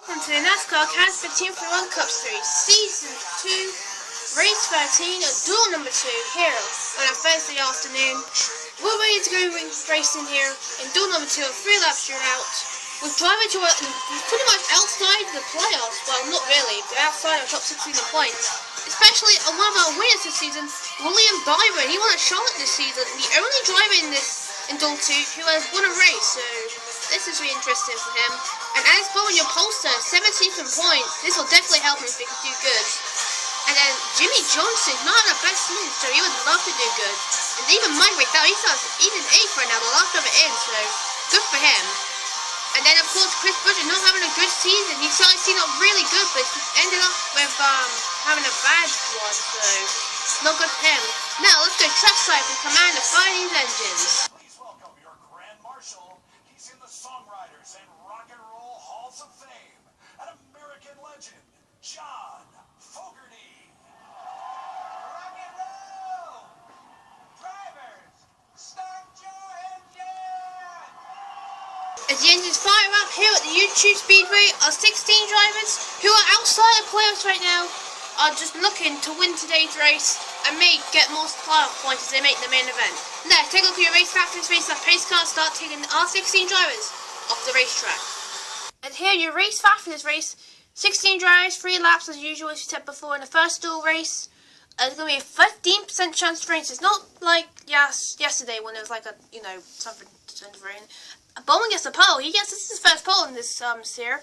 Welcome to the NASCAR CST31 Cup Series, Season 2, Race 13, Duel number 2, here on a Thursday afternoon. We're ready to go racing here in Duel number 2, a 3-lap shootout, with drivers who are pretty much outside the playoffs. Well, not really, they're outside of top 16 points. Especially one of our winners this season, William Byron. He won at Charlotte this season, the only driver in Duel 2 who has won a race, so this is really interesting for him. And Alex Bowman, your pollster, 17th in points. This will definitely help him if he can do good. And then Jimmy Johnson, not the best move, so he would love to do good. And even Mike McDowell, he's in 8th right now, the last of it in, so good for him. And then of course Chris Buescher not having a good season. He started seeing up really good, but he ended up with having a bad one, so not good for him. Now let's go trackside for Commander Fire these engines. Please welcome your Grand Marshal. He's in the Songwriters and Rock and Roll Halls of Fame, an American legend, John Fogerty. Rock and roll! Drivers, start your engine! As the engines fire up here at the YouTube Speedway, our 16 drivers who are outside of playoffs right now are just looking to win today's race and may get more playoff points as they make the main event. Now, take a look at your race back to this race. That pace car start taking our 16 drivers off the racetrack. And here your race back for this race. 16 drivers, 3 laps as usual, as we said before in the first duel race. There's going to be a 15% chance of rain. It's not like yesterday when there was like a, something to rain. Bowman gets the pole. This is his first pole in this series.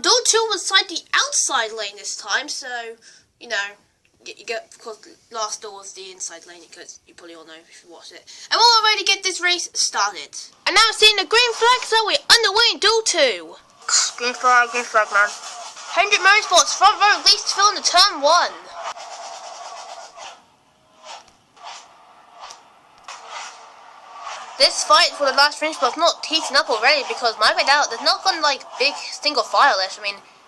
Duel 2 was inside the outside lane this time, so, you get, of course, last duel was the inside lane, because you probably all know if you watched it. And we're ready to get this race started. And now seeing the green flag, so we're underway in Duel 2. Green flag, man. Hendrick Motorsports front row least to fill in the turn 1. This fight for the last finish spot is not heating up already because Mike McDowell, there's not gonna big single file list.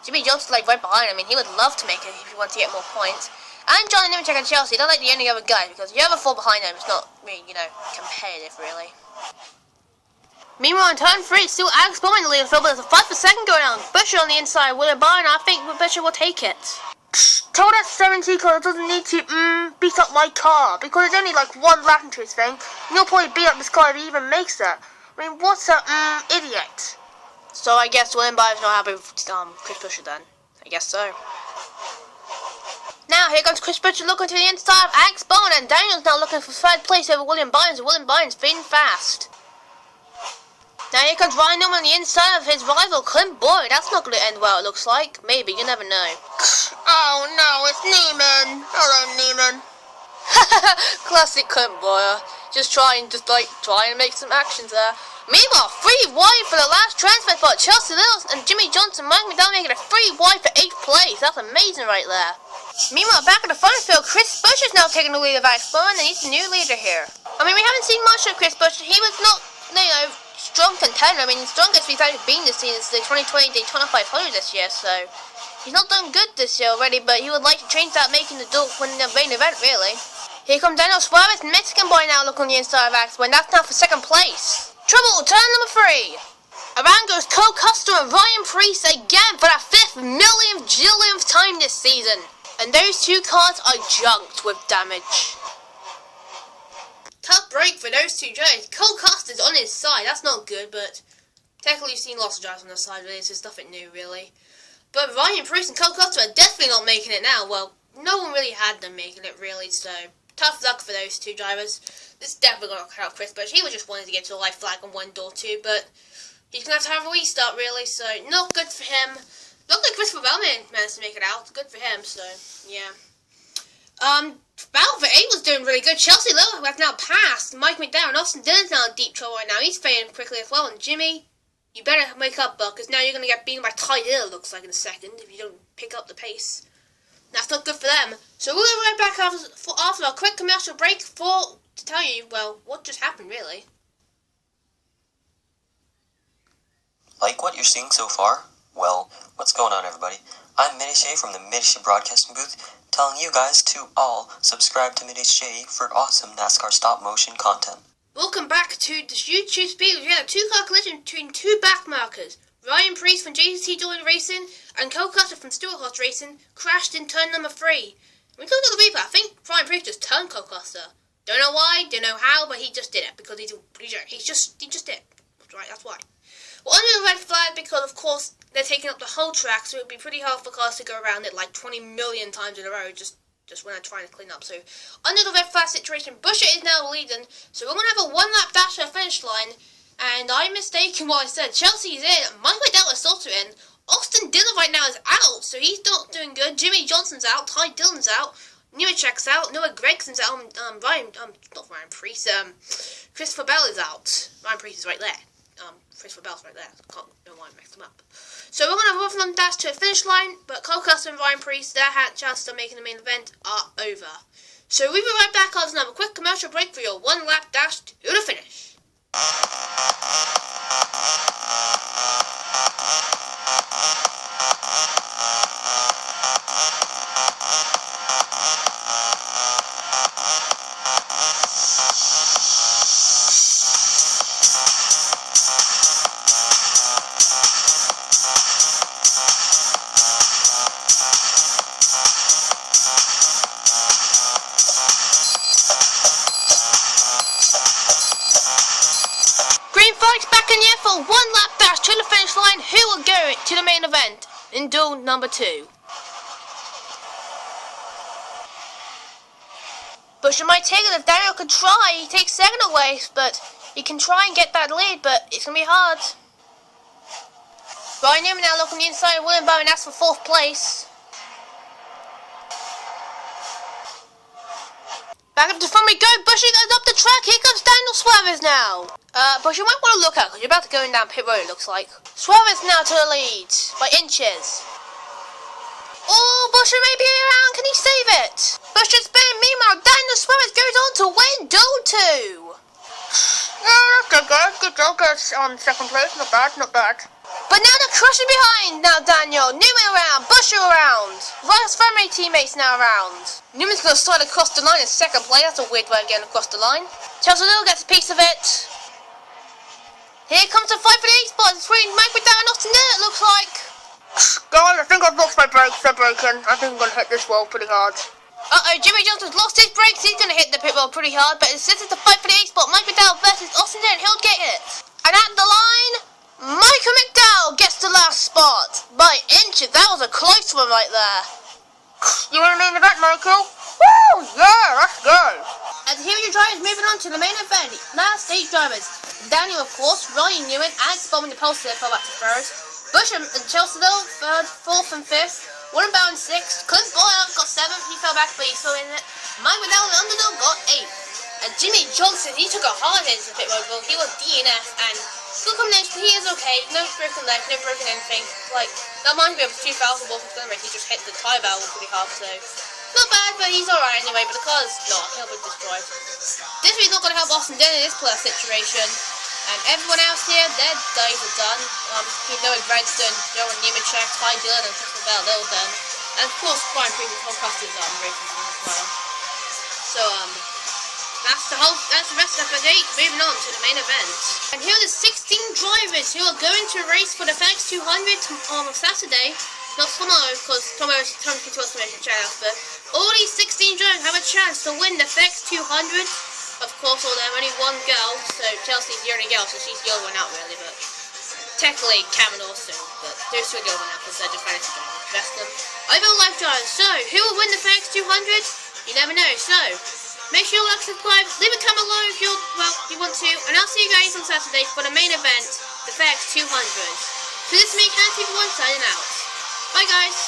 Jimmy Johnson's right behind him. He would love to make it if he wants to get more points. And Johnny Nemechek and Chelsea, not like the only other guys, because if you ever fall behind them, it's not really, competitive really. Meanwhile, in turn 3, still Alex Bowman in the lead of the field, but there's a fight per second going on. Buescher on the inside, William Byron, I think Buescher will take it. Told that 70 car doesn't need to beat up my car because it's only like 1 lap into his thing. And he'll probably beat up this car if he even makes it. What's a idiot? So I guess William Byron's not happy with Chris Buescher then. I guess so. Now here comes Chris Buescher looking to the inside of Alex Bowman, and Daniel's now looking for 3rd place over William Byron. So William Byron's feeding fast. Now here comes Ryan Newman on the inside of his rival, Clint Boyd. That's not going to end well, it looks like. Maybe, you never know. Oh no, it's Neiman. Hello, Neiman. Classic Clint Boyd. Just trying to make some actions there. Meanwhile, 3 wide for the last transfer spot. Chelsea Lewis and Jimmy Johnson, Mike McDowell making a 3 wide for 8th place. That's amazing right there. Meanwhile, back in the front field, Chris Buescher's now taking the lead of Alex Bowman, and he's the new leader here. We haven't seen much of Chris Buescher. He was not, strong contender. The strongest he's actually been this season is the 2020 Daytona 500 this year, so he's not done good this year already, but he would like to change that, making the duel win the main event, really. Here comes Daniel Suarez, Mexican boy now looking on the inside of Alex Bowman. That's now for 2nd place. Trouble, turn number 3. Around goes Cole Custer and Ryan Preece again for the 5th millionth time this season. And those 2 cars are junked with damage. Tough break for those 2 drivers. Cole Custer's on his side. That's not good, but technically you've seen lots of drivers on the side, really. So it's nothing new, really. But Ryan Preece and Cole Custer are definitely not making it now. Well, no one really had them making it, really. So tough luck for those 2 drivers. This is definitely going to help Chris Buescher. He was just wanting to get to the light flag on 1 Duel 2, but he's going to have a restart, really. So not good for him. Looked like Christopher Bellman managed to make it out. Good for him. So yeah. Battle for 8 was doing really good. Chelsea Lowe have now passed Mike McDowell, and Austin Dillon's now in deep trouble right now. He's fading quickly as well. And Jimmy, you better wake up, Buck, because now you're going to get beaten by Ty Hill, looks like, in a second, if you don't pick up the pace. That's not good for them. So we'll be right back after a quick commercial break to tell you, well, what just happened, really. Like what you're seeing so far? Well, what's going on, everybody? I'm Midday from the Midday Broadcasting Booth, telling you guys to all subscribe to Midday for awesome NASCAR stop-motion content. Welcome back to the YouTube Speed. We had a 2-car collision between 2 back markers. Ryan Preece from CST31 Racing and Cole Custer from Stuart Horse Racing crashed in turn number 3. We looked at the replay. I think Ryan Preece just turned Cole Custer. Don't know why, don't know how, but he just did it because he just did it. Right, that's why. Well, under the red flag because of course they're taking up the whole track, so it would be pretty hard for cars to go around it like 20 million times in a row. Just when they're trying to clean up. So under the red flag situation, Buescher is now leading. So we're gonna have a 1 lap dash at the finish line. And I'm mistaken what I said. Chelsea's in. Mike Waddell is also in. Austin Dillon right now is out, so he's not doing good. Jimmy Johnson's out. Ty Dillon's out. Nemechek's out. Noah Gregson's out. Not Ryan Preece. Christopher Bell is out. Ryan Preece is right there. Christopher Bell's right there. I can't know why I mixed them up. So we're gonna have both of them dash to a finish line, but Cole Custer and Ryan Preece, their chances of making the main event are over. So we'll be right back after another quick commercial break for your 1 lap dash to the finish. For 1 lap dash to the finish line, who will go to the main event in duel number 2? Buescher might take it if Daniel can try. He takes second away, but he can try and get that lead, but it's going to be hard. Ryan Newman now looking on the inside. William Bowen asks for 4th place. Back up to front we go. Buescher goes up the track. Here comes Daniel Suarez now. But you might want to look out because you're about to go down pit road, it looks like. Suarez now to the lead by inches. Oh, Buescher may be around. Can he save it? Buescher's spin. Meanwhile, Daniel Suarez goes on to win duel 2. Oh, that's good. Good job, guys. On 2nd place. Not bad, not bad. But now they're crushing behind. Now Daniel. Newman around. Buescher around. Rice's family teammates now around. Newman's going to slide across the line in 2nd place. That's a weird way of getting across the line. Chelsea Little gets a piece of it. Here comes the fight for the 8 spot between Mike Waddell and Austin Dillon, it looks like. Guys, I think I've lost my brakes. They're broken. I think I'm going to hit this wall pretty hard. Uh-oh, Jimmy Johnson's lost his brakes. He's going to hit the pit wall pretty hard. But this is the fight for the 8 spot. Mike Waddell versus Austin Dillon. He'll get it. And at the line, Michael McDowell gets the last spot. By inches. That was a close one right there. You want to main event, Michael? Woo! Yeah, let's go. And here are your drivers moving on to the main event. Last 8 drivers. Daniel, of course, Ryan Newman, Alex Bowman, the poster fell back to 1st. Buescher and Chelsea Little, 3rd, 4th and 5th. William Bowen 6th. Clint Boyle got 7th. He fell back, but he's still in it. Mike Waddell and Underdog got 8th. And Jimmy Johnson, he took a hard hit into the pit road. Well, he was DNF, and good combination. He is okay. No broken leg, no broken anything. Like, that reminds me of 2000 Wolf of Glimmer. He just hit the tyre valve pretty hard, so not bad, but he's alright anyway. But the car's not, he'll be destroyed. This week's not going to help Austin Dillon in this player situation. And everyone else here, their days are done. Noah Gregston, Joe Nemechek, Ty Dillon, and Christopher Bell, they're all done. And of course, Ryan Preece and Cole Custer's racing as well. So, that's the rest of episode 8. Moving on to the main event. And here are the 16 drivers who are going to race for the FedEx 200 on Saturday. Not tomorrow, because tomorrow's time to estimation channel. But all these 16 drivers have a chance to win the FedEx 200. Of course, although only one girl, so Chelsea's the only girl, so she's the only one out really, but technically Cameron also, but those two are the only one out because they're just fantasy drivers, the rest of them are real life drivers. So, who will win the FedEx 200? You never know, so make sure you like, subscribe, leave a comment below if you want to, and I'll see you guys on Saturday for the main event, the FedEx 200. So this is me, CST31, signing out. Bye guys!